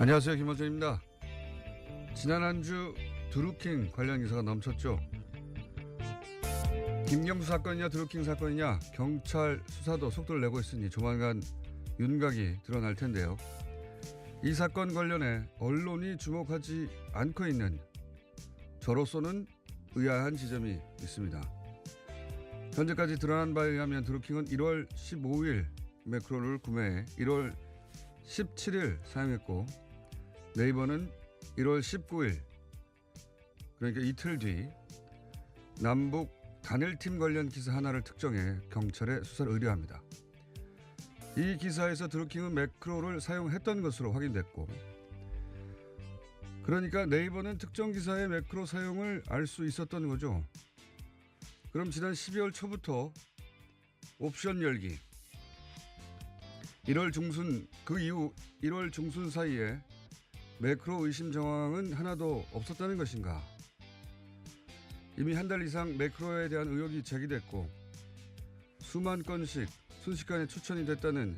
안녕하세요, 김원준입니다. 지난 한 주 드루킹 관련 기사가 넘쳤죠. 김경수 사건이냐 드루킹 사건이냐 경찰 수사도 속도를 내고 있으니 조만간 윤곽이 드러날 텐데요. 이 사건 관련해 언론이 주목하지 않고 있는 저로서는 의아한 지점이 있습니다. 현재까지 드러난 바에 의하면 드루킹은 1월 15일 매크로를 구매해 1월 17일 사용했고 네이버는 1월 19일 그러니까 이틀 뒤 남북 단일팀 관련 기사 하나를 특정해 경찰에 수사를 의뢰합니다. 이 기사에서 드루킹은 매크로를 사용했던 것으로 확인됐고 그러니까 네이버는 특정 기사의 매크로 사용을 알 수 있었던 거죠. 그럼 지난 12월 초부터 옵션 열기 1월 중순 그 이후 1월 중순 사이에 매크로 의심 정황은 하나도 없었다는 것인가. 이미 한 달 이상 매크로에 대한 의혹이 제기됐고 수만 건씩 순식간에 추천이 됐다는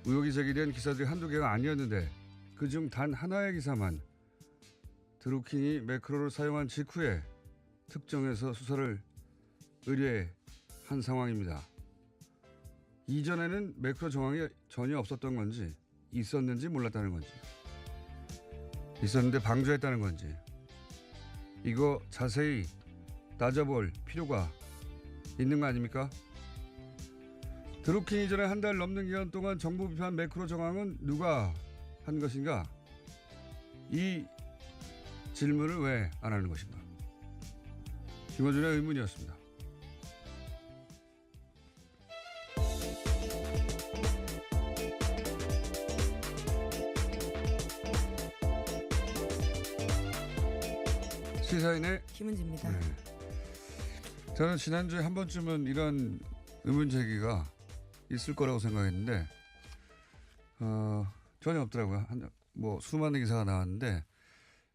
의혹이 제기된 기사들이 한두 개가 아니었는데 그중 단 하나의 기사만 드루킹이 매크로를 사용한 직후에 특정해서 수사를 의뢰한 상황입니다. 이전에는 매크로 정황이 전혀 없었던 건지 있었는지 몰랐다는 건지 있었는데 방조했다는 건지 이거 자세히 따져볼 필요가 있는 거 아닙니까? 드루킹 이전에 한 달 넘는 기간 동안 정부 비판 매크로 정황은 누가 한 것인가? 이 질문을 왜 안 하는 것인가? 김어준의 의문이었습니다. 시사인의 김은지입니다. 네. 저는 지난주에 한 번쯤은 이런 의문 제기가 있을 거라고 생각했는데 전혀 없더라고요. 뭐 수많은 기사가 나왔는데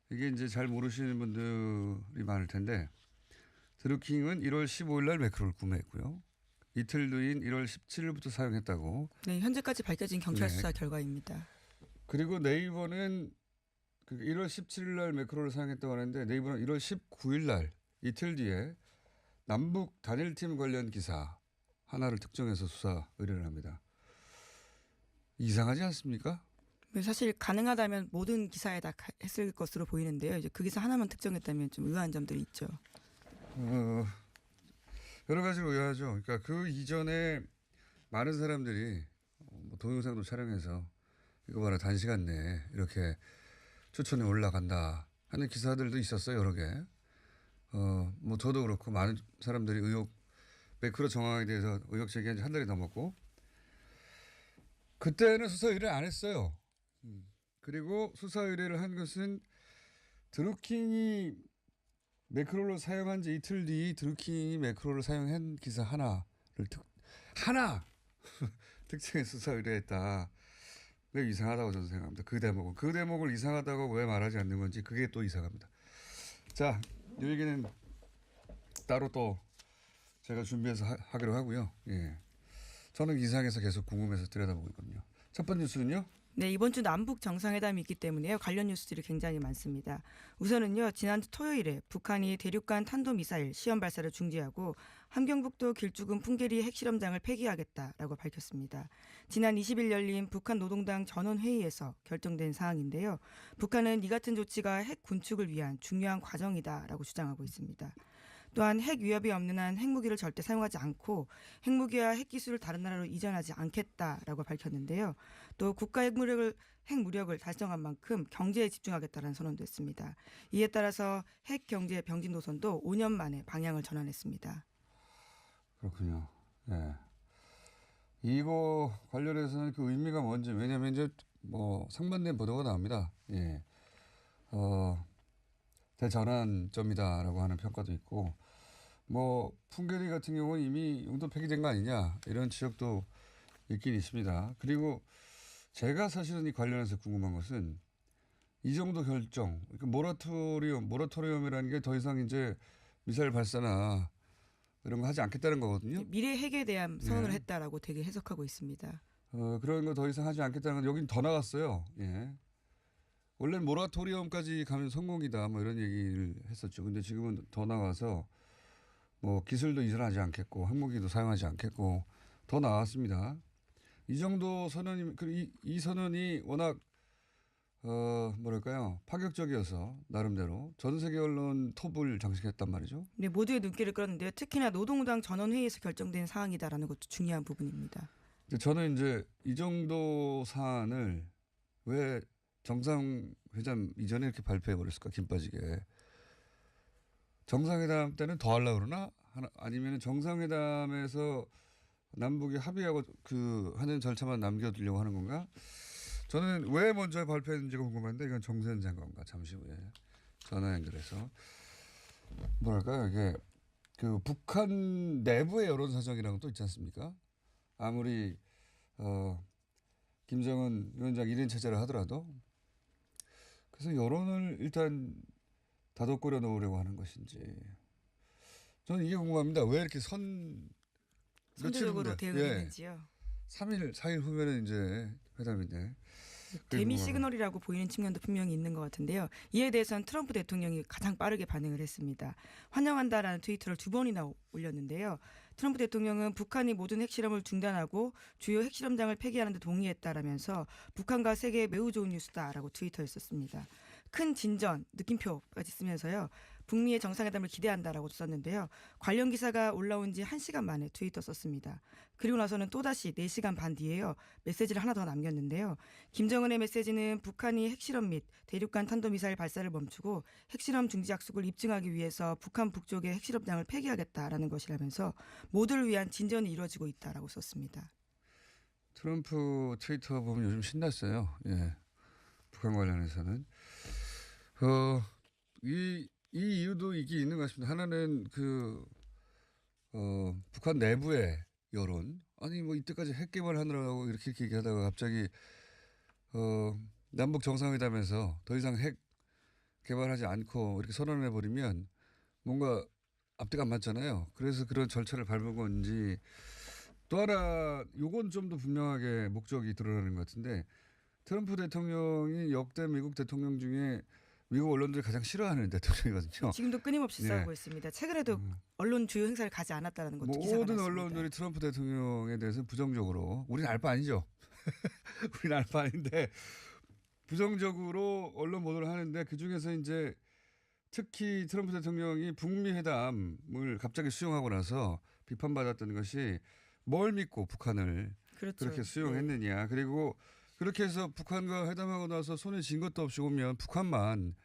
이게 이제 잘 모르시는 분들이 많을 텐데 드루킹은 1월 15일 날 매크로를 구매했고요. 이틀 뒤인 1월 17일부터 사용했다고. 네, 현재까지 밝혀진 경찰 네. 수사 결과입니다. 그리고 네이버는 1월 17일 날 매크로를 사용했다고 하는데 네이버는 1월 19일 날 이틀 뒤에 남북 단일팀 관련 기사 하나를 특정해서 수사 의뢰를 합니다. 이상하지 않습니까? 사실 가능하다면 모든 기사에 다 했을 것으로 보이는데요. 이제 그 기사 하나만 특정했다면 좀 의아한 점들이 있죠. 여러 가지로 의아하죠. 그러니까 그 이전에 많은 사람들이 뭐 동영상도 촬영해서 이거 봐라 단시간 내에 이렇게 추천에 올라간다 하는 기사들도 있었어요. 여러 개. 뭐 저도 그렇고 많은 사람들이 매크로 정황에 대해서 의혹 제기한 지 한 달이 넘었고 그때는 수사 의뢰를 안 했어요. 그리고 수사 의뢰를 한 것은 드루킹이 매크로를 사용한 지 이틀 뒤 드루킹이 매크로를 사용한 기사 하나 특징의 수사 의뢰했다. 왜 이상하다고 저는 생각합니다. 그 대목을 이상하다고 왜 말하지 않는 건지 그게 또 이상합니다. 자, 이 얘기는 따로 또 제가 준비해서 하기로 하고요. 예. 저는 이상해서 계속 궁금해서 들여다보고 있거든요. 첫 번째 뉴스는요. 네, 이번 주 남북 정상회담이 있기 때문에요. 관련 뉴스들이 굉장히 많습니다. 우선은요, 지난주 토요일에 북한이 대륙간 탄도미사일 시험 발사를 중지하고 함경북도 길쭉은 풍계리 핵실험장을 폐기하겠다라고 밝혔습니다. 지난 20일 열린 북한 노동당 전원회의에서 결정된 사항인데요. 북한은 이 같은 조치가 핵 군축을 위한 중요한 과정이다라고 주장하고 있습니다. 또한 핵 위협이 없는 한 핵무기를 절대 사용하지 않고 핵무기와 핵기술을 다른 나라로 이전하지 않겠다라고 밝혔는데요. 또 국가 핵무력을 달성한 만큼 경제에 집중하겠다는 선언도 했습니다. 이에 따라서 핵 경제 병진 노선도 5년 만에 방향을 전환했습니다. 그렇군요. 예. 이거 관련해서는 그 의미가 뭔지 왜냐하면 이제 뭐 상반된 보도가 나옵니다. 예. 대전환점이다라고 하는 평가도 있고 뭐 풍계리 같은 경우는 이미 용도 폐기된 거 아니냐 이런 지적도 있긴 있습니다. 그리고 제가 사실은 이 관련해서 궁금한 것은 이 정도 결정, 그러니까 모라토리엄이라는 게 더 이상 이제 미사일 발사나 이런 거 하지 않겠다는 거거든요. 미래 핵에 대한 선언을 했다라고 되게 해석하고 있습니다. 그런 거 더 이상 하지 않겠다는 건 여긴 더 나갔어요. 예. 원래는 모라토리엄까지 가면 성공이다 뭐 이런 얘기를 했었죠. 근데 지금은 더 나가서 뭐 기술도 이전하지 않겠고 핵무기도 사용하지 않겠고 더 나왔습니다. 이 정도 선언이 이 선언이 워낙 뭐랄까요 파격적이어서 나름대로 전 세계 언론 톱을 장식했단 말이죠. 네, 모두의 눈길을 끌었는데요. 특히나 노동당 전원회의에서 결정된 사항이다라는 것도 중요한 부분입니다. 근데 저는 이제 이 정도 사안을 왜 정상회담 이전에 이렇게 발표해 버렸을까 김 빠지게. 정상회담 때는 더 하려고 그러나 아니면 정상회담에서 남북이 합의하고 그 하는 절차만 남겨두려고 하는 건가? 저는 왜 먼저 발표했는지가 궁금한데 이건 정세현 장관과 잠시 후에 전화 연결해서 뭐랄까요 이게 그 북한 내부의 여론사정이라는 것도 있지 않습니까? 아무리 김정은 위원장 1인 체제를 하더라도 그래서 여론을 일단 다독거려 놓으려고 하는 것인지 저는 이게 궁금합니다. 왜 이렇게 선제적으로 대응했는지요. 3일, 4일 후면은 이제 회담인데. 개미 시그널이라고 보이는 측면도 분명히 있는 것 같은데요. 이에 대해서는 트럼프 대통령이 가장 빠르게 반응을 했습니다. 환영한다라는 트위터를 2번이나 올렸는데요. 트럼프 대통령은 북한이 모든 핵실험을 중단하고 주요 핵실험장을 폐기하는 데 동의했다라면서 북한과 세계에 매우 좋은 뉴스다라고 트위터에 썼습니다. 큰 진전, 느낌표까지 쓰면서요. 북미의 정상회담을 기대한다라고 썼는데요. 관련 기사가 올라온 지 1시간 만에 트위터 썼습니다. 그리고 나서는 또다시 4시간 반 뒤에요. 메시지를 하나 더 남겼는데요. 김정은의 메시지는 북한이 핵실험 및 대륙간 탄도미사일 발사를 멈추고 핵실험 중지 약속을 입증하기 위해서 북한 북쪽의 핵실험장을 폐기하겠다라는 것이라면서 모두를 위한 진전이 이루어지고 있다라고 썼습니다. 트럼프 트위터 보면 요즘 신났어요. 예. 북한 관련해서는. 이 이유도 이게 있는 것 같습니다. 하나는 북한 내부의 여론. 아니, 뭐 이때까지 핵 개발하느라고 이렇게 얘기하다가 갑자기, 남북 정상회담에서 더 이상 핵 개발하지 않고 이렇게 선언을 해버리면 뭔가 앞뒤가 안 맞잖아요. 그래서 그런 절차를 밟은 건지 또 하나, 요건 좀 더 분명하게 목적이 드러나는 것 같은데 트럼프 대통령이 역대 미국 대통령 중에 미국 언론들이 가장 싫어하는 대통령이거든요. 지금도 끊임없이 싸우고 있습니다. 최근에도 언론 주요 행사를 가지 않았다는 것도 기사가 모든 났습니다. 언론들이 트럼프 대통령에 대해서 부정적으로 우리는 알 바 아니죠. 우리는 알 바 아닌데 부정적으로 언론 보도를 하는데 그중에서 이제 특히 트럼프 대통령이 북미 회담을 갑자기 수용하고 나서 비판받았던 것이 뭘 믿고 북한을 그렇죠. 그렇게 수용했느냐. 그리고 그렇게 해서 북한과 회담하고 나서 손에 쥔 것도 없이 오면 북한만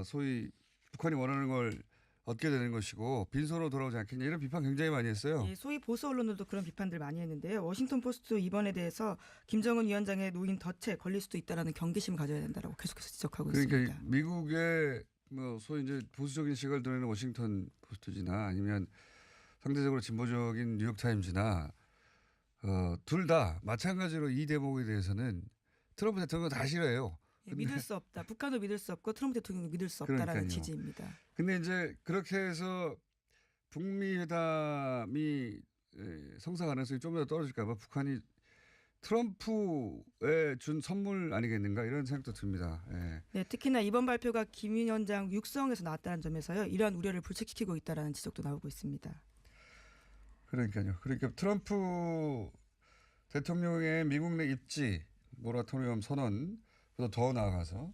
소위 북한이 원하는 걸 얻게 되는 것이고 빈손으로 돌아오지 않겠냐 이런 비판 굉장히 많이 했어요. 예, 소위 보수 언론들도 그런 비판들 많이 했는데요. 워싱턴 포스트 이번에 대해서 김정은 위원장의 노인 덫에 걸릴 수도 있다라는 경계심을 가져야 된다라고 계속해서 지적하고 그러니까 있습니다. 미국의 뭐 소위 이제 보수적인 시각을 드러내는 워싱턴 포스트지나 아니면 상대적으로 진보적인 뉴욕타임즈나 둘 다 마찬가지로 이 대목에 대해서는 트럼프 대통령은 다 싫어해요. 예, 믿을 수 없다. 북한도 믿을 수 없고 트럼프 대통령도 믿을 수 없다라는 그러니까요. 취지입니다. 근데 이제 그렇게 해서 북미 회담이 성사 가능성이 좀 더 떨어질까 봐 북한이 트럼프에 준 선물 아니겠는가 이런 생각도 듭니다. 예. 네, 특히나 이번 발표가 김 위원장 육성에서 나왔다는 점에서요. 이러한 우려를 불식시키고 있다라는 지적도 나오고 있습니다. 그러니까요. 그러니까 트럼프 대통령의 미국 내 입지 모라토리엄 선언보다 더 나아가서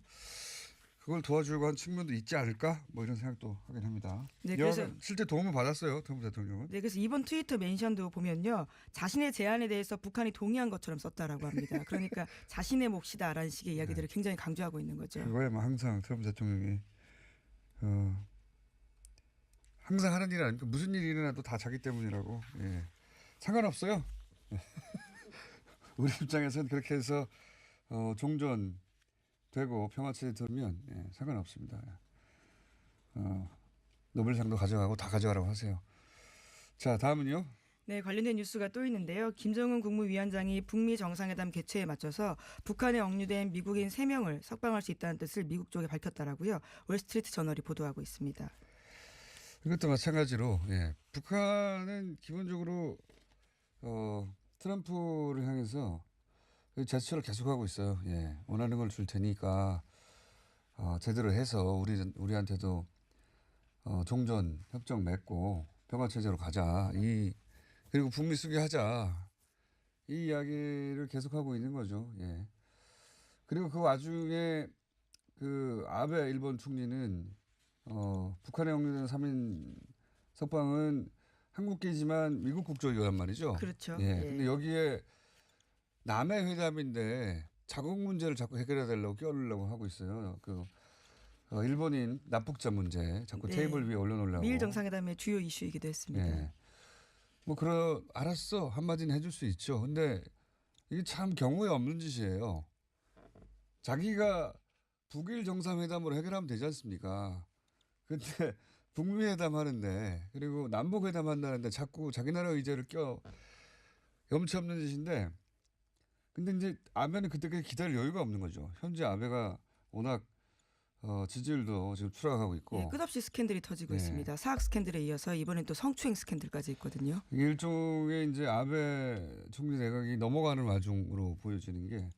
그걸 도와주려고 한 측면도 있지 않을까? 뭐 이런 생각도 하긴 합니다. 네, 그래서 실제 도움을 받았어요. 트럼프 대통령은. 네, 그래서 이번 트위터 멘션도 보면요. 자신의 제안에 대해서 북한이 동의한 것처럼 썼다라고 합니다. 그러니까 자신의 몫이다라는 식의 이야기들을 굉장히 강조하고 있는 거죠. 그거에 뭐 항상 트럼프 대통령이 항상 하는 일 아닙니까? 무슨 일이 일어나도 다 자기 때문이라고. 예. 상관없어요. 우리 입장에서는 그렇게 해서 종전되고 평화체제 들면 상관없습니다. 노벨상도 가져가고 다 가져가라고 하세요. 자, 다음은요. 네, 관련된 뉴스가 또 있는데요. 김정은 국무위원장이 북미 정상회담 개최에 맞춰서 북한에 억류된 미국인 3명을 석방할 수 있다는 뜻을 미국 쪽에 밝혔다라고요. 월스트리트 저널이 보도하고 있습니다. 이것도 마찬가지로 북한은 기본적으로 트럼프를 향해서 그 제스처를 계속하고 있어요. 예, 원하는 걸 줄 테니까 제대로 해서 우리한테도 종전 협정 맺고 평화 체제로 가자. 그리고 북미 쓰게 하자. 이 이야기를 계속하고 있는 거죠. 예. 그리고 그 와중에 그 아베 일본 총리는 북한에 억류된 3인 석방은 한국계지만 미국 국적이란 말이죠. 그렇죠. 예. 예. 근데 여기에 남의 회담인데 자국 문제를 자꾸 해결해야 되려고 끼얹으려고 하고 있어요. 일본인 납북자 문제 자꾸 네. 테이블 위에 올려놓으려고. 미일 정상회담의 주요 이슈이기도 했습니다. 예. 알았어. 한마디는 해줄 수 있죠. 근데 이게 참 경우에 없는 짓이에요. 자기가 북일 정상회담으로 해결하면 되지 않습니까? 근데 북미 회담 하는데 그리고 남북 회담 한다는데 자꾸 자기 나라 의제를 염치 없는 짓인데 근데 이제 아베는 그때까지 기다릴 여유가 없는 거죠. 현재 아베가 워낙 지지율도 지금 추락하고 있고 예, 끝없이 스캔들이 터지고 네. 있습니다. 사학 스캔들에 이어서 이번엔 또 성추행 스캔들까지 있거든요. 이게 일종의 이제 아베 총리 내각이 넘어가는 와중으로 보여지는 게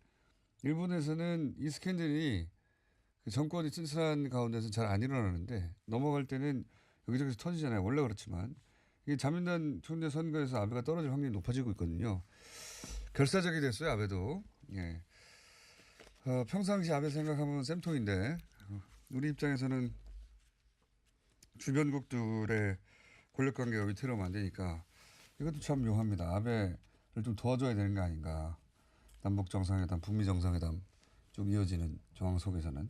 일본에서는 이 스캔들이 그 정권이 튼튼한 가운데서 잘 안 일어나는데 넘어갈 때는 여기저기서 터지잖아요. 원래 그렇지만 이게 자민당 총재 선거에서 아베가 떨어질 확률이 높아지고 있거든요. 결사적이 됐어요. 아베도. 예. 평상시 아베 생각하면 쌤통인데 우리 입장에서는 주변국들의 권력관계가 위태로우면 안 되니까 이것도 참 묘합니다. 아베를 좀 도와줘야 되는 거 아닌가. 남북정상회담, 북미정상회담 쭉 이어지는 정황 속에서는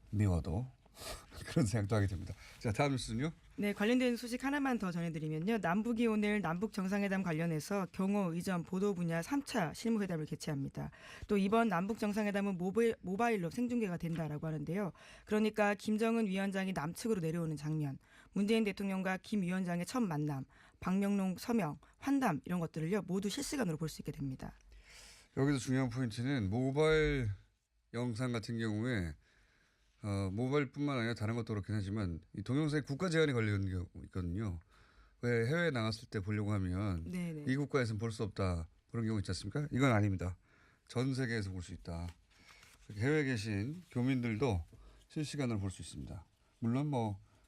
미워도 그런 생각도 하게 됩니다. 자, 다음 뉴스는요. 네, 관련된 소식 하나만 더 전해드리면요. 남북이 오늘 남북 정상회담 관련해서 경호, 의전, 보도 분야 3차 실무회담을 개최합니다. 또 이번 남북 정상회담은 모바일로 생중계가 된다라고 하는데요. 그러니까 김정은 위원장이 남측으로 내려오는 장면, 문재인 대통령과 김 위원장의 첫 만남, 박명록 서명, 환담 이런 것들을요 모두 실시간으로 볼 수 있게 됩니다. 여기서 중요한 포인트는 모바일 영상 같은 경우에 모바일뿐만 아니라 다른 것도 그렇긴 하지만 이 동영상에 국가 제한이 걸리는 경우 있거든요. 왜 해외에 나갔을 때 보려고 하면 네네. 이 국가에서는 볼 수 없다 그런 경우 있지 않습니까? 이건 아닙니다. 전 세계에서 볼 수 있다. 해외에 계신 교민들도 실시간으로 볼 수 있습니다. 물론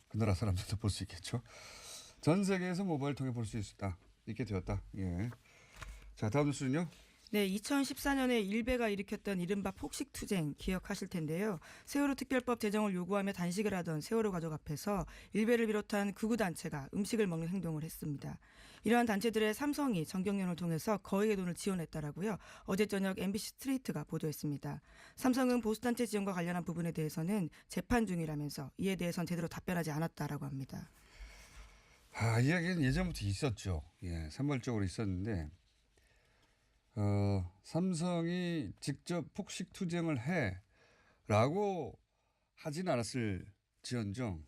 그 나라 사람들도 볼 수 있겠죠. 전 세계에서 모바일 통해 볼 수 있게 되었다. 예. 자, 다음 뉴스는요. 네, 2014년에 일베가 일으켰던 이른바 폭식투쟁 기억하실 텐데요. 세월호 특별법 제정을 요구하며 단식을 하던 세월호 가족 앞에서 일베를 비롯한 극우단체가 음식을 먹는 행동을 했습니다. 이러한 단체들의 삼성이 정경련을 통해서 거액의 돈을 지원했다라고요. 어제 저녁 MBC 스트레이트가 보도했습니다. 삼성은 보수단체 지원과 관련한 부분에 대해서는 재판 중이라면서 이에 대해서는 제대로 답변하지 않았다라고 합니다. 이야기는 예전부터 있었죠. 예, 산발적으로 있었는데 삼성이 직접 폭식 투쟁을 해라고 하진 않았을 지언정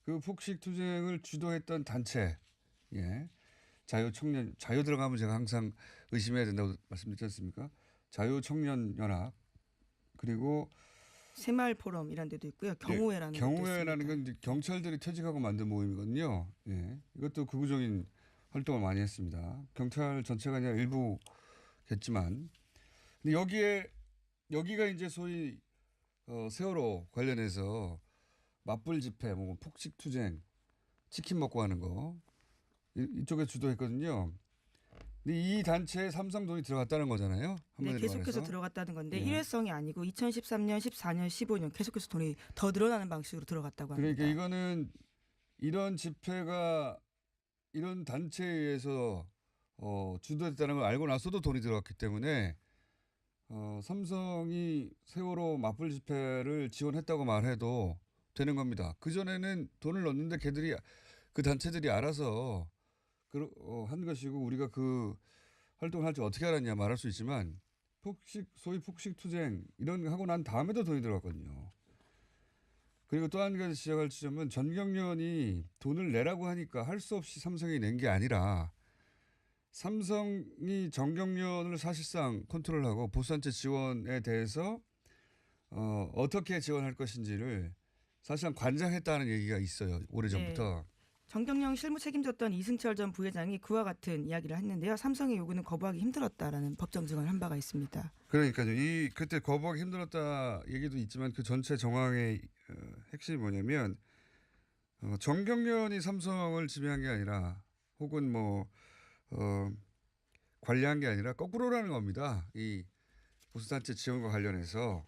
그 폭식 투쟁을 주도했던 단체, 예, 자유 들어가면 제가 항상 의심해야 된다고 말씀드렸지 않습니까? 자유청년연합 그리고 새마을 포럼이라는 데도 있고요. 경우회라는 데도 있습니다. 경우회라는 건 이제 경찰들이 퇴직하고 만든 모임이거든요. 예, 이것도 극우적인 활동을 많이 했습니다. 경찰 전체가 아니라 일부겠지만, 근데 여기가 이제 소위 세월호 관련해서 맞불 집회, 폭식 투쟁, 치킨 먹고 하는 거 이쪽에 주도했거든요. 근데 이 단체에 삼성 돈이 들어갔다는 거잖아요. 네, 계속해서 말해서. 들어갔다는 건데 예. 일회성이 아니고 2013년, 14년, 15년 계속해서 돈이 더 늘어나는 방식으로 들어갔다고 합니다. 그러니까 이거는 이런 집회가 이런 단체에 의해서 주도했다는 걸 알고 나서도 돈이 들어갔기 때문에 삼성이 세월호 맞불 집회를 지원했다고 말해도 되는 겁니다. 그전에는 돈을 넣었는데 그 단체들이 알아서 한 것이고 우리가 그 활동을 할 줄 어떻게 알았냐 말할 수 있지만 소위 폭식 투쟁 이런 거 하고 난 다음에도 돈이 들어갔거든요. 그리고 또 한 가지 지적할 지점은 전경련이 돈을 내라고 하니까 할 수 없이 삼성이 낸 게 아니라 삼성이 전경련을 사실상 컨트롤하고 보수단체 지원에 대해서 어떻게 지원할 것인지를 사실상 관장했다는 얘기가 있어요. 오래전부터. 정경영 실무 책임졌던 이승철 전 부회장이 그와 같은 이야기를 했는데요. 삼성의 요구는 거부하기 힘들었다라는 법정 증언을 한 바가 있습니다. 그러니까요. 이 그때 거부하기 힘들었다 얘기도 있지만 그 전체 정황의 핵심이 뭐냐면 정경련이 삼성을 지배한 게 아니라 혹은 뭐 관리한 게 아니라 거꾸로라는 겁니다. 이 보수단체 지원과 관련해서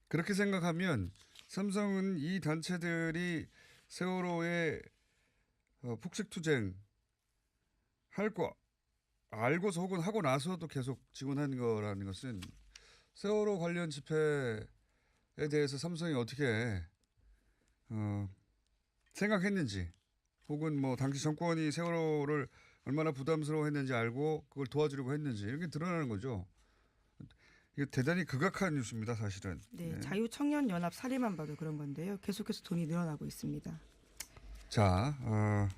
그렇게 생각하면 삼성은 이 단체들이 세월호에 폭식투쟁 할 거 알고서 혹은 하고 나서도 계속 지원한 거라는 것은 세월호 관련 집회에 대해서 삼성이 어떻게 생각했는지 혹은 뭐 당시 정권이 세월호를 얼마나 부담스러워했는지 알고 그걸 도와주려고 했는지 이렇게 드러나는 거죠. 이게 대단히 극악한 뉴스입니다, 사실은. 네, 자유청년연합 사례만 봐도 그런 건데요. 계속해서 돈이 늘어나고 있습니다. 자,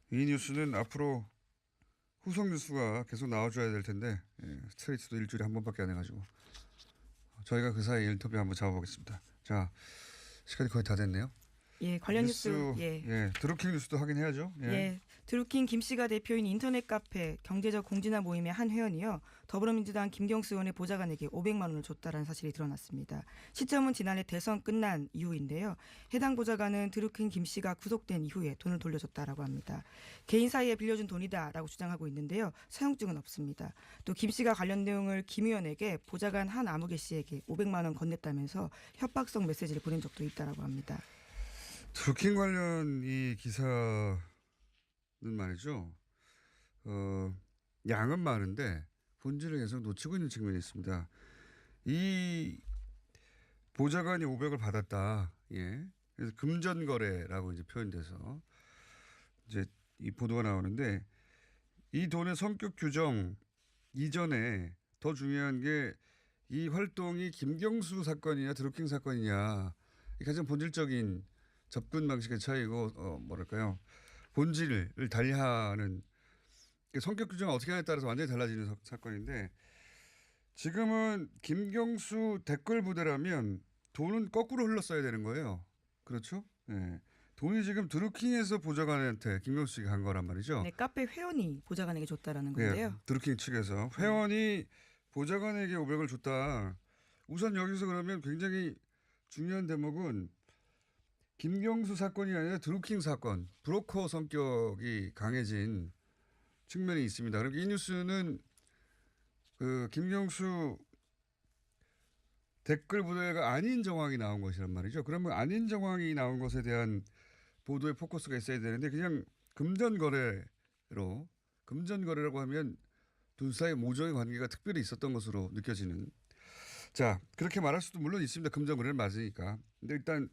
이 뉴스는 앞으로 후속 뉴스가 계속 나와줘야 될 텐데 스트레이트도 일주일에 한 번밖에 안 해가지고 저희가 그 사이에 인터뷰 한번 잡아보겠습니다. 자, 시간이 거의 다 됐네요. 예, 관련 뉴스 드루킹 뉴스도 확인해야죠. 예, 드루킹 김 씨가 대표인 인터넷 카페 경제적 공진화 모임의 한 회원이요. 더불어민주당 김경수 의원의 보좌관에게 500만 원을 줬다라는 사실이 드러났습니다. 시점은 지난해 대선 끝난 이후인데요. 해당 보좌관은 드루킹 김 씨가 구속된 이후에 돈을 돌려줬다라고 합니다. 개인 사이에 빌려준 돈이다라고 주장하고 있는데요. 사용증은 없습니다. 또 김 씨가 관련 내용을 김 의원에게 보좌관 한 아무개 씨에게 500만 원 건넸다면서 협박성 메시지를 보낸 적도 있다라고 합니다. 드루킹 관련 이 기사는 말이죠. 양은 많은데 본질을 계속 놓치고 있는 측면이 있습니다. 이 보좌관이 500을 받았다. 예. 그래서 금전거래라고 이제 표현돼서 이제 이 보도가 나오는데 이 돈의 성격 규정 이전에 더 중요한 게 이 활동이 김경수 사건이냐 드루킹 사건이냐 이 가장 본질적인 접근 방식의 차이고 뭐랄까요 본질을 달리하는 성격 규정을 어떻게 하냐에 따라서 완전히 달라지는 사건인데 지금은 김경수 댓글 부대라면 돈은 거꾸로 흘렀어야 되는 거예요. 그렇죠? 네. 돈이 지금 드루킹에서 보좌관한테 김경수 씨가 간 거란 말이죠. 네, 카페 회원이 보좌관에게 줬다라는 건데요. 네, 드루킹 측에서 회원이 보좌관에게 500을 줬다. 우선 여기서 그러면 굉장히 중요한 대목은 김경수 사건이 아니라 드루킹 사건, 브로커 성격이 강해진 측면이 있습니다. 그리고 이 뉴스는 그 김경수 댓글 부대가 아닌 정황이 나온 것이란 말이죠. 그러면 아닌 정황이 나온 것에 대한 보도의 포커스가 있어야 되는데 그냥 금전거래라고 하면 둘 사이 모종의 관계가 특별히 있었던 것으로 느껴지는. 자, 그렇게 말할 수도 물론 있습니다. 금전거래를 맞으니까. 근데 일단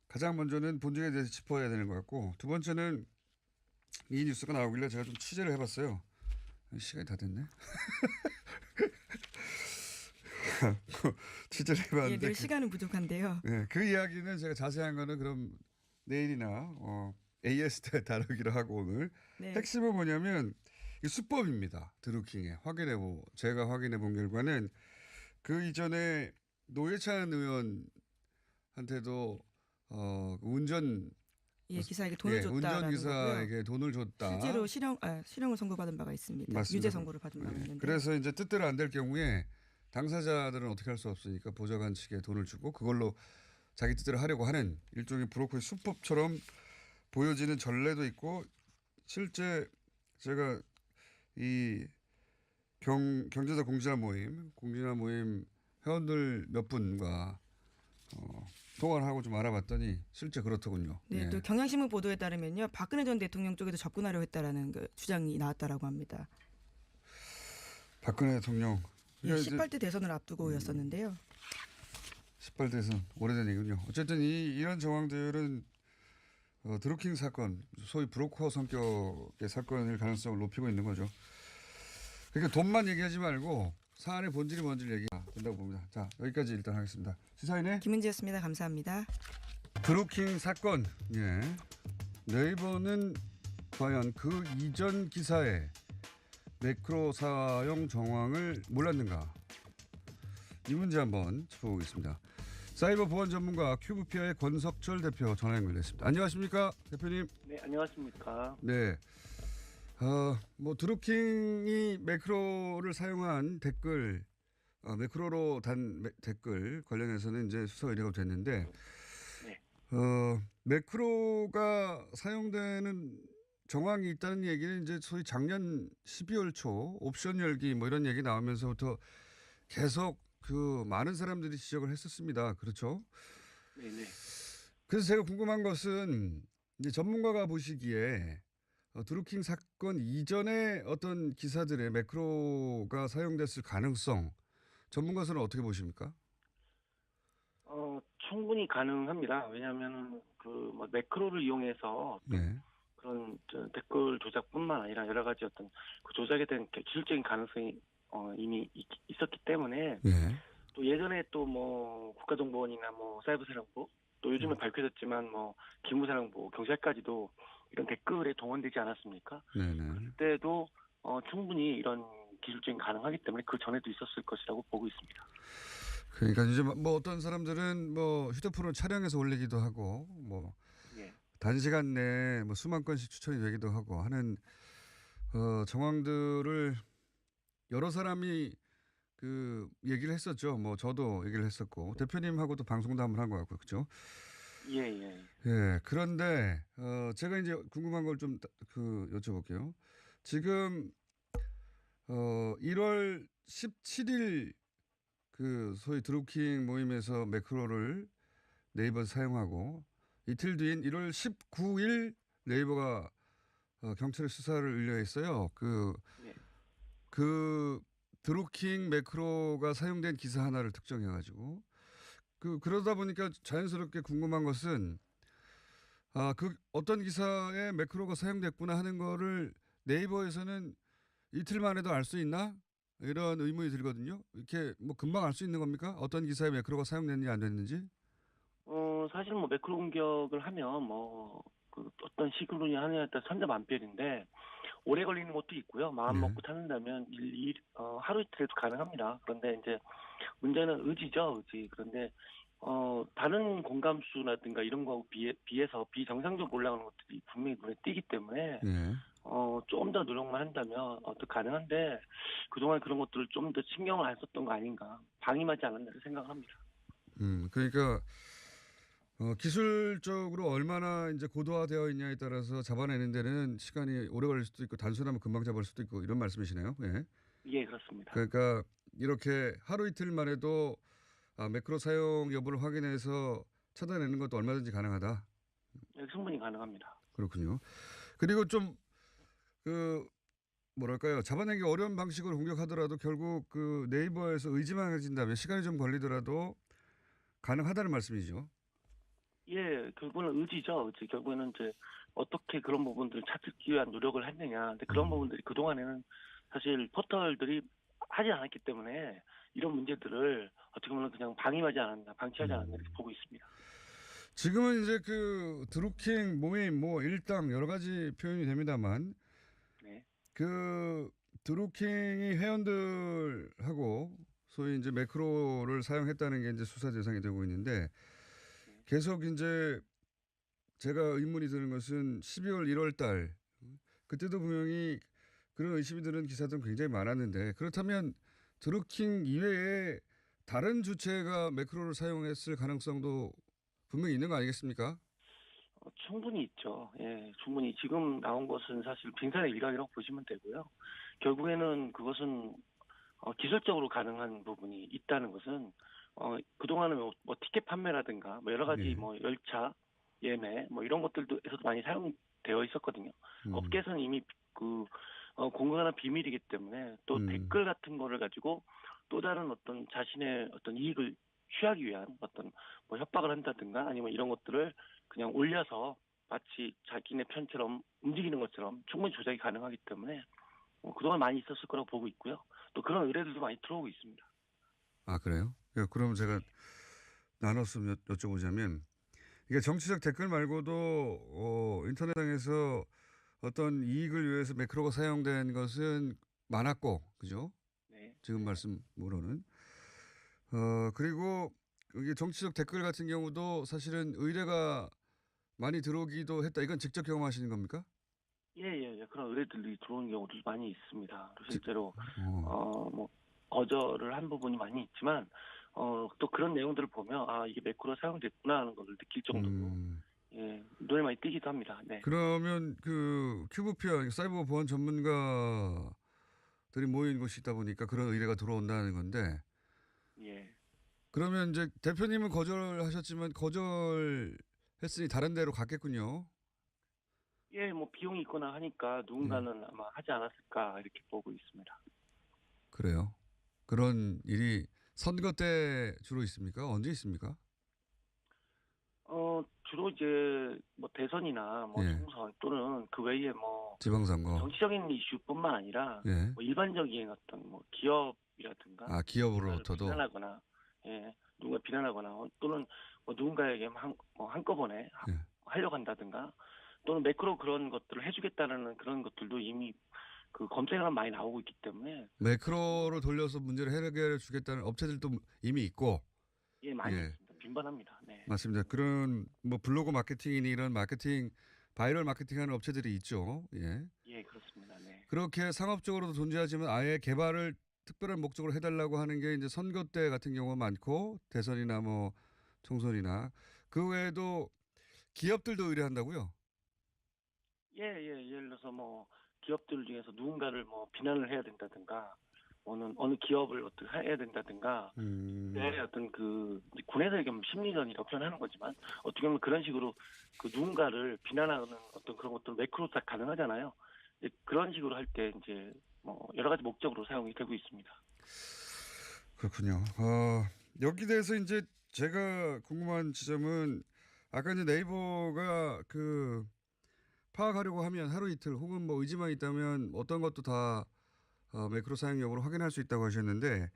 가장 먼저는 본질에 대해서 짚어야 되는 것 같고 두 번째는 이 뉴스가 나오길래 제가 좀 취재를 해봤어요. 시간이 다 됐네. 취재를 해봤는데 예, 늘 시간은 부족한데요. 그 이야기는 제가 자세한 거는 그럼 내일이나 AS 때 다루기로 하고 오늘 핵심은 뭐냐면 이 수법입니다. 드루킹의 제가 확인해 본 결과는 그 이전에 노회찬 의원한테도 운전 기사에게 돈을 줬다라는 운전기사에게 거고요. 돈을 줬다. 실제로 실형을 선고받은 바가 있습니다. 맞습니다. 유죄 선고를 받은 바가 있는데. 그래서 이제 뜻대로 안 될 경우에 당사자들은 어떻게 할 수 없으니까 보좌관 측에 돈을 주고 그걸로 자기 뜻대로 하려고 하는 일종의 브로커의 수법처럼 보여지는 전례도 있고 실제 제가 이 경제적 공진화 모임 회원들 몇 분과 통화를 하고 좀 알아봤더니 실제 그렇더군요. 네, 또 경향신문 보도에 따르면요, 박근혜 전 대통령 쪽에도 접근하려 했다라는 그 주장이 나왔다라고 합니다. 박근혜 대통령 18대 대선을 앞두고였었는데요. 18대 대선 오래된 얘기군요. 어쨌든 이런 정황들은 드루킹 사건, 소위 브로커 성격의 사건일 가능성을 높이고 있는 거죠. 그러니까 돈만 얘기하지 말고 사안의 본질이 뭔지를 얘기가 된다고 봅니다. 자, 여기까지 일단 하겠습니다. 시사인의 김은지였습니다. 감사합니다. 드루킹 사건. 예. 네이버는 과연 그 이전 기사에 매크로 사용 정황을 몰랐는가? 이 문제 한번 짚어보겠습니다. 사이버 보안 전문가 큐브피아의 권석철 대표 전화 연결됐습니다. 안녕하십니까, 대표님? 네, 안녕하십니까. 네. 뭐 드루킹이 매크로를 사용한 댓글, 매크로로 단 댓글 관련해서는 이제 수사 의뢰가 됐는데, 네. 매크로가 사용되는 정황이 있다는 얘기는 이제 소위 작년 12월 초 옵션 열기 뭐 이런 얘기 나오면서부터 계속 그 많은 사람들이 지적을 했었습니다. 그렇죠? 네네. 그래서 제가 궁금한 것은 이제 전문가가 보시기에 드루킹 사건 이전에 어떤 기사들의 매크로가 사용됐을 가능성 전문가서는 어떻게 보십니까? 충분히 가능합니다. 왜냐하면 뭐 매크로를 이용해서 네. 그런 댓글 조작뿐만 아니라 여러 가지 어떤 그 조작에 대한 기술적인 가능성이 이미 있었기 때문에 네. 또 예전에 또 뭐 국가정보원이나 뭐 사이버사령부 또 요즘에 밝혀졌지만 뭐 기무사령부 경찰까지도 이런 댓글에 동원되지 않았습니까? 네네. 그때도 충분히 이런 기술적인 가능하기 때문에 그 전에도 있었을 것이라고 보고 있습니다. 그러니까 이제 뭐 어떤 사람들은 뭐 휴대폰을 촬영해서 올리기도 하고 뭐 예. 단시간 내에 뭐 수만 건씩 추천이 되기도 하고 하는 정황들을 여러 사람이 그 얘기를 했었죠. 뭐 저도 얘기를 했었고 대표님하고도 방송도 한번 한 것 같고 그렇죠. 예, 예. 예. 그런데 제가 이제 궁금한 걸 좀 그 여쭤볼게요. 지금 1월 17일 그 소위 드루킹 모임에서 매크로를 네이버에서 사용하고 이틀 뒤인 1월 19일 네이버가 경찰에 수사를 의뢰했어요. 예. 그 드루킹 매크로가 사용된 기사 하나를 특정해가지고 그러다 보니까 자연스럽게 궁금한 것은 그 어떤 기사에 매크로가 사용됐구나 하는 거를 네이버에서는 이틀 만에도 알 수 있나? 이런 의문이 들거든요. 이렇게 뭐 금방 알 수 있는 겁니까? 어떤 기사에 매크로가 사용됐는지 안 됐는지? 사실 뭐 매크로 공격을 하면 뭐 그 어떤 식으로 하느냐에 따라 천차만별인데 오래 걸리는 것도 있고요. 마음 네. 먹고 찾는다면 하루 이틀에도 가능합니다. 그런데 이제 문제는 의지죠, 의지. 그런데 다른 공감수라든가 이런 거하고 비해서 비정상적으로 올라가는 것들이 분명히 눈에 띄기 때문에 네. 좀 더 노력만 한다면 또 가능한데 그동안 그런 것들을 좀 더 신경을 안 썼던 거 아닌가 방임하지 않았나 생각을 합니다. 그러니까 기술적으로 얼마나 이제 고도화되어 있냐에 따라서 잡아내는 데는 시간이 오래 걸릴 수도 있고 단순하면 금방 잡을 수도 있고 이런 말씀이시네요. 예. 예, 그렇습니다. 그러니까 이렇게 하루 이틀만 해도 매크로 사용 여부를 확인해서 찾아내는 것도 얼마든지 가능하다. 예, 충분히 가능합니다. 그렇군요. 그리고 좀 뭐랄까요. 잡아내기 어려운 방식으로 공격하더라도 결국 그 네이버에서 의지만 가진다면 시간이 좀 걸리더라도 가능하다는 말씀이죠. 예, 결국은 의지죠. 의지. 결국에는 이제 어떻게 그런 부분들을 찾기 위한 노력을 했느냐. 근데 그런 부분들이 그동안에는 사실 포털들이 하지 않았기 때문에 이런 문제들을 어떻게 보면 그냥 방임하지 않았나, 방치하지 않았나 이렇게 보고 있습니다. 지금은 이제 그 드루킹 모임 뭐 일당 여러 가지 표현이 됩니다만 네. 그 드루킹이 회원들하고 소위 이제 매크로를 사용했다는 게 이제 수사 대상이 되고 있는데 계속 이제 제가 의문이 드는 것은 12월 1월 달 그때도 분명히 그런 의심이 드는 기사들은 굉장히 많았는데 그렇다면 드루킹 이외에 다른 주체가 매크로를 사용했을 가능성도 분명히 있는 거 아니겠습니까? 충분히 있죠. 예, 충분히 지금 나온 것은 사실 빙산의 일각이라고 보시면 되고요. 결국에는 그것은 기술적으로 가능한 부분이 있다는 것은 그동안은 뭐 티켓 판매라든가 뭐 여러 가지 네. 뭐 열차 예매 뭐 이런 것들도에서도 많이 사용되어 있었거든요. 업계에서는 이미 공공한 비밀이기 때문에 또 댓글 같은 거를 가지고 또 다른 어떤 자신의 어떤 이익을 취하기 위한 어떤 뭐 협박을 한다든가 아니면 이런 것들을 그냥 올려서 마치 자기네 편처럼 움직이는 것처럼 충분히 조작이 가능하기 때문에 그동안 많이 있었을 거라고 보고 있고요. 또 그런 의뢰들도 많이 들어오고 있습니다. 아, 그래요? 예, 그럼 제가 나눠서 여쭤보자면 이게 정치적 댓글 말고도 인터넷상에서 어떤 이익을 위해서 매크로가 사용된 것은 많았고, 그죠? 네. 지금 말씀으로는. 그리고 이게 정치적 댓글 같은 경우도 사실은 의뢰가 많이 들어오기도 했다. 이건 직접 경험하시는 겁니까? 예. 그런 의뢰들이 들어오는 경우도 많이 있습니다. 지- 실제로 어, 뭐 거절을 한 부분이 많이 있지만 또 그런 내용들을 보면 이게 매크로 사용됐구나 하는 걸 느낄 정도로 음. 눈에 많이 띄기도 합니다. 네. 그러면 그 큐브피아 사이버 보안 전문가들이 모인 곳이 있다 보니까 그런 의뢰가 들어온다는 건데 예. 그러면 이제 대표님은 거절하셨지만 거절했으니 다른 데로 갔겠군요. 예, 뭐 비용이 있거나 하니까 예. 누군가는 아마 하지 않았을까 이렇게 보고 있습니다. 그래요. 그런 일이 선거 때 주로 있습니까? 언제 있습니까? 주로 이제 뭐 대선이나 뭐 예. 총선 또는 그 외에 뭐 지방선거. 정치적인 이슈뿐만 아니라 예. 뭐 일반적인 어떤 뭐 기업이라든가 아, 누군가를 기업으로부터도. 비난하거나 누군가 비난하거나 또는 뭐 누군가에게 한꺼번에 예. 하려고 한다든가 또는 매크로 그런 것들을 해주겠다는 그런 것들도 이미 그 검색을 하면 많이 나오고 있기 때문에 매크로로 돌려서 문제를 해결해 주겠다는 업체들도 이미 있고. 많이 예. 있습니다. 빈번합니다. 네. 맞습니다. 그런 뭐 블로그 마케팅이니 이런 마케팅 바이럴 마케팅하는 업체들이 있죠. 예. 예, 그렇습니다. 네. 그렇게 상업적으로도 존재하지만 아예 개발을 특별한 목적으로 해달라고 하는 게 이제 선거 때 같은 경우가 많고 대선이나 뭐 총선이나 그 외에도 기업들도 의뢰한다고요. 예를 들어서 뭐 기업들 중에서 누군가를 뭐 비난을 해야 된다든가 어느 기업을 어떻게 해야 된다든가 어떤 그 군에서 얘기하면 심리전이라고 표현하는 거지만 어떻게 보면 그런 식으로 그 누군가를 비난하는 어떤 그런 것들 매크로 다 가능하잖아요. 이제 그런 식으로 할 때 이제 뭐 여러 가지 목적으로 사용이 되고 있습니다. 그렇군요. 여기 대해서 이제 제가 궁금한 지점은 아까 이제 네이버가 그 파악하려고 하면 하루 이틀 혹은 뭐 의지만 있다면 어떤 것도 다 매크로 사용 여부를 확인할 수 있다고 하셨는데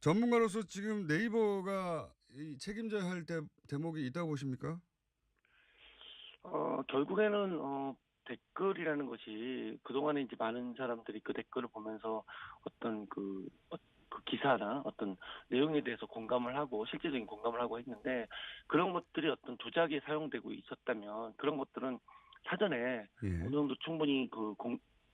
전문가로서 지금 네이버가 이 책임져야 할 대목이 있다고 보십니까? 결국에는 댓글이라는 것이 그동안에 이제 많은 사람들이 그 댓글을 보면서 어떤 그 기사나 어떤 내용에 대해서 공감을 하고 실제적인 공감을 하고 했는데 그런 것들이 어떤 조작에 사용되고 있었다면 그런 것들은 사전에 예. 어느 정도 충분히 그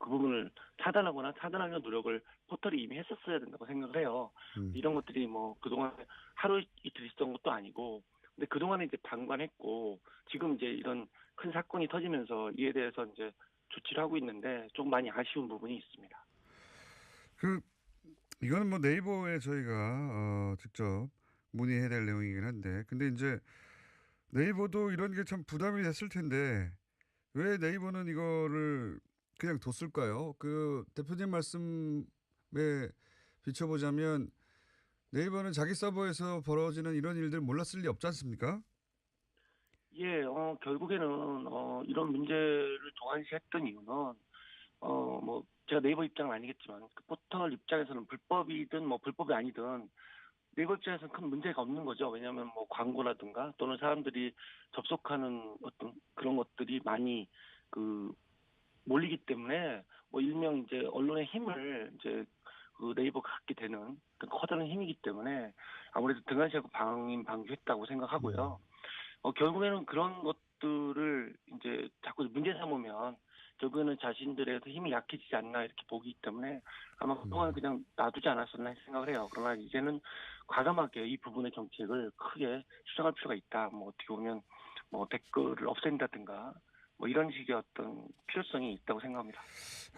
부분을 차단하려는 노력을 포털이 이미 했었어야 된다고 생각을 해요. 이런 것들이 뭐 그동안 하루 이틀 있었던 것도 아니고 근데 그동안에 이제 방관했고 지금 이제 이런 큰 사건이 터지면서 이에 대해서 이제 조치를 하고 있는데 좀 많이 아쉬운 부분이 있습니다. 그 이거는 뭐 네이버에 저희가 직접 문의해야 될 내용이긴 한데 근데 이제 네이버도 이런 게 참 부담이 됐을 텐데 왜 네이버는 이거를 그냥 뒀을까요? 그 대표님 말씀에 비춰보자면 네이버는 자기 서버에서 벌어지는 이런 일들 몰랐을 리 없지 않습니까? 예, 결국에는 이런 문제를 동안시했던 이유는 뭐 제가 네이버 입장은 아니겠지만 그 포털 입장에서는 불법이든 뭐 불법이 아니든 네이버 입장에서는 큰 문제가 없는 거죠. 왜냐하면 뭐 광고라든가 또는 사람들이 접속하는 어떤 그런 것들이 많이 그 몰리기 때문에 뭐 일명 이제 언론의 힘을 이제 그 네이버가 갖게 되는 그런 커다란 힘이기 때문에 아무래도 등한시하고 방임방조했다고 생각하고요. 결국에는 그런 것들을 이제 자꾸 문제 삼으면 결국에는 자신들의 힘이 약해지지 않나 이렇게 보기 때문에 아마 그동안 그냥 놔두지 않았었나 생각을 해요. 그러나 이제는 과감하게 이 부분의 정책을 크게 수정할 필요가 있다. 뭐 어떻게 보면 뭐 댓글을 없앤다든가 뭐 이런 식의 어떤 필요성이 있다고 생각합니다.